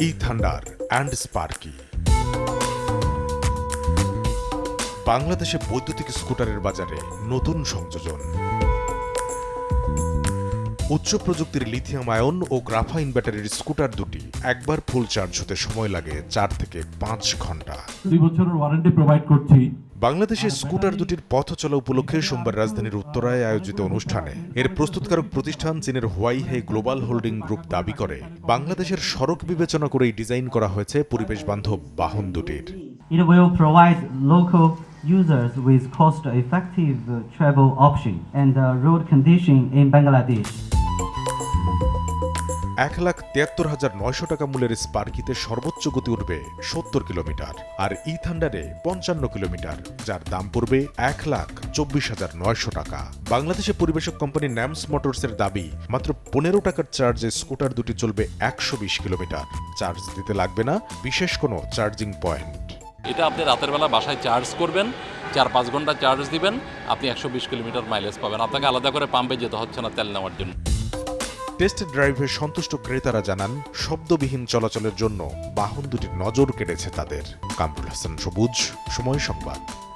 ই-থান্ডার and Sparky. বাংলাদেশে বৈদ্যুতিক স্কুটারের বাজারে নতুন সংযোজন। উচ্চ প্রযুক্তির লিথিয়াম আয়ন ও গ্রাফাইন ব্যাটারির স্কুটার দুটি একবার ফুল চার্জ হতে সময় লাগে 4 থেকে 5 ঘন্টা। 2 বছরের ওয়ারেন্টি প্রোভাইড করছি। বাংলাদেশে স্কুটার দুটির পথ চলা উপলক্ষে সোমবার রাজধানীর উত্তরায় আয়োজিত অনুষ্ঠানে এর প্রস্তুতকারক প্রতিষ্ঠান চীনের হুয়াইহে গ্লোবাল হোল্ডিং গ্রুপ দাবি করে, বাংলাদেশের সড়ক বিবেচনা করেই ডিজাইন করা হয়েছে পরিবেশ বান্ধব বাহন দুটির। It will provide local users with cost-effective travel option and road condition in Bangladesh. 1,73,900 টাকা মূল্যের স্পার্কিতে সর্বোচ্চ গতি উঠবে 70 কিলোমিটার, আর ই-থান্ডারে 55 কিলোমিটার, যার দাম পড়বে 1,24,900 টাকা। বাংলাদেশে পরিবেশক কোম্পানি ন্যামস মোটরসের দাবি, মাত্র 15 টাকার চার্জে স্কুটার দুটি চলবে 120 কিলোমিটার। চার্জ দিতে লাগবে না বিশেষ কোনো চার্জিং পয়েন্ট। এটা আপনি রাতের বেলা বাসায় চার্জ করবেন, 4-5 ঘন্টা চার্জ দিবেন, আপনি 120 কিলোমিটার মাইলেজ পাবেন। আপনাকে আলাদা করে পাম্পে যেতে হচ্ছে না তেল নেওয়ার জন্য। টেস্ট ড্রাইভে সন্তুষ্ট ক্রেতারা জানান, শব্দবিহীন চলাচলের জন্য বাহন দুটির নজর কেড়েছে তাদের। কামরুল হাসান সবুজ, সময় সংবাদ।